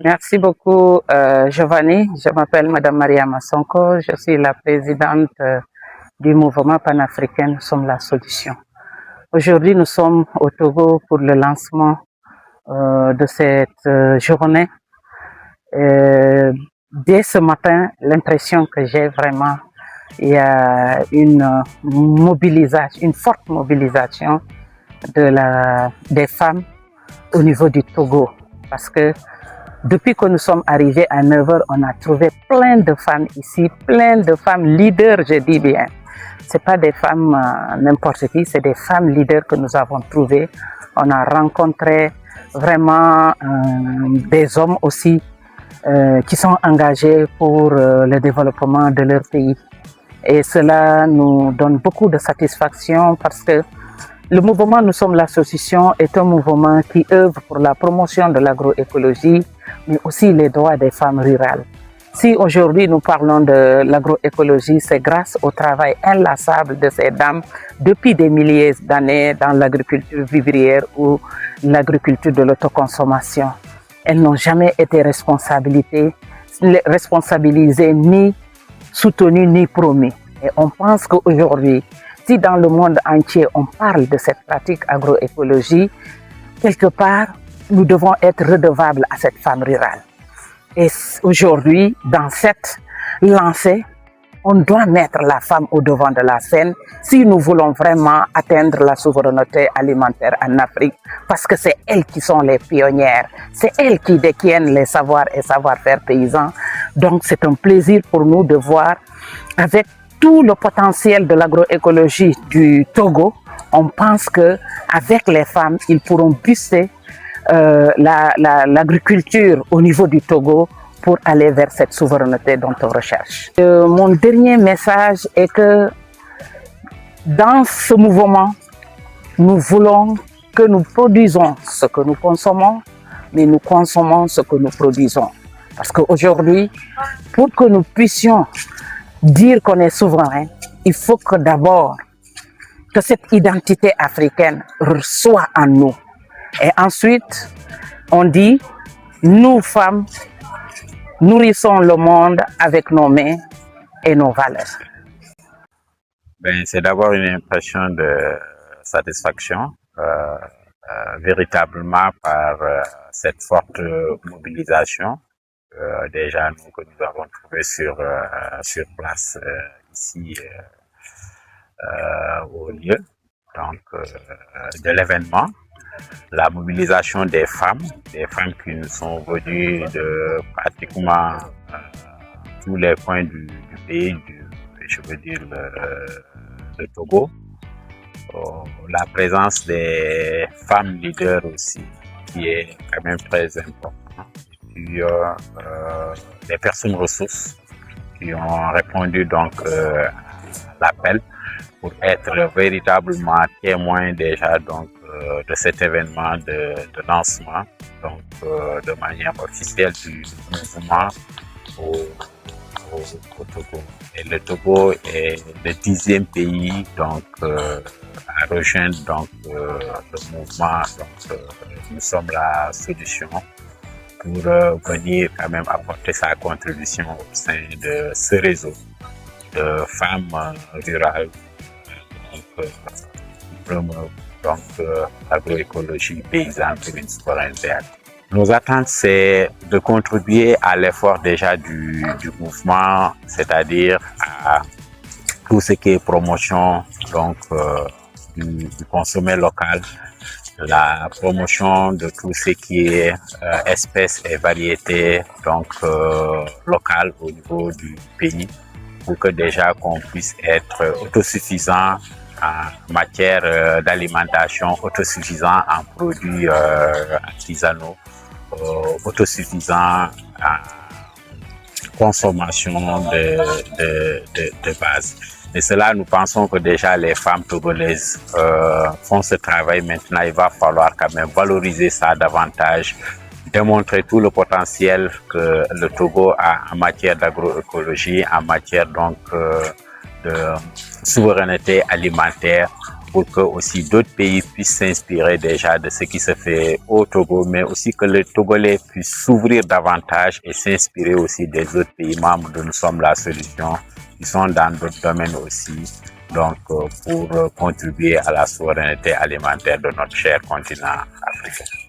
Merci beaucoup, Giovanni. Je m'appelle Madame Maria Massonko. Je suis la présidente du mouvement panafricain Nous sommes la solution. Aujourd'hui, nous sommes au Togo pour le lancement de cette journée. Dès ce matin, l'impression que j'ai vraiment, il y a une mobilisation, une forte mobilisation des femmes au niveau du Togo. Parce que depuis que nous sommes arrivés à 9h, on a trouvé plein de femmes ici, plein de femmes leaders, je dis bien. Ce pas des femmes n'importe qui, c'est des femmes leaders que nous avons trouvées. On a rencontré vraiment des hommes aussi qui sont engagés pour le développement de leur pays. Et cela nous donne beaucoup de satisfaction parce que le mouvement Nous sommes l'association est un mouvement qui œuvre pour la promotion de l'agroécologie, mais aussi les droits des femmes rurales. Si aujourd'hui nous parlons de l'agroécologie, c'est grâce au travail inlassable de ces dames depuis des milliers d'années dans l'agriculture vivrière ou l'agriculture de l'autoconsommation. Elles n'ont jamais été responsabilisées ni soutenues ni promues. Et on pense qu'aujourd'hui, si dans le monde entier on parle de cette pratique agroécologie, quelque part, nous devons être redevables à cette femme rurale. Et aujourd'hui, dans cette lancée, on doit mettre la femme au devant de la scène si nous voulons vraiment atteindre la souveraineté alimentaire en Afrique, parce que c'est elles qui sont les pionnières, c'est elles qui détiennent les savoirs et savoir-faire paysans. Donc c'est un plaisir pour nous de voir avec tout le potentiel de l'agroécologie du Togo, on pense qu'avec les femmes, ils pourront booster l'agriculture au niveau du Togo pour aller vers cette souveraineté dont on recherche. Mon dernier message est que dans ce mouvement, nous voulons que nous produisons ce que nous consommons, mais nous consommons ce que nous produisons. Parce qu'aujourd'hui, pour que nous puissions dire qu'on est souverain, il faut que d'abord que cette identité africaine soit en nous. Et ensuite, on dit, nous femmes, nourrissons le monde avec nos mains et nos valeurs. C'est d'abord une impression de satisfaction, véritablement par cette forte mobilisation. Déjà nous que nous avons trouvé sur place ici au lieu donc de l'événement, la mobilisation des femmes qui nous sont venues de pratiquement tous les coins du pays, je veux dire le Togo, la présence des femmes leaders aussi qui est quand même très importante. Puis des personnes ressources qui ont répondu donc à l'appel pour être véritablement témoins déjà donc de cet événement de lancement donc de manière officielle du mouvement au Togo. Et le Togo est le 10e pays donc à rejoindre donc le mouvement donc Nous sommes la solution, pour venir quand même apporter sa contribution au sein de ce réseau de femmes rurales donc l'agroécologie paysanne pour une souveraineté. Nos attentes, c'est de contribuer à l'effort déjà du mouvement, c'est-à-dire à tout ce qui est promotion donc du consommé local, la promotion de tout ce qui est espèces et variétés donc locales au niveau du pays, pour que déjà qu'on puisse être autosuffisant en matière d'alimentation, autosuffisant en produits artisanaux, autosuffisant en consommation de base. Et cela, nous pensons que déjà les femmes togolaises font ce travail. Maintenant, il va falloir quand même valoriser ça davantage, démontrer tout le potentiel que le Togo a en matière d'agroécologie, en matière donc de souveraineté alimentaire, pour que aussi d'autres pays puissent s'inspirer déjà de ce qui se fait au Togo, mais aussi que les Togolais puissent s'ouvrir davantage et s'inspirer aussi des autres pays membres de Nous sommes la solution, qui sont dans d'autres domaines aussi, donc pour contribuer à la souveraineté alimentaire de notre cher continent africain.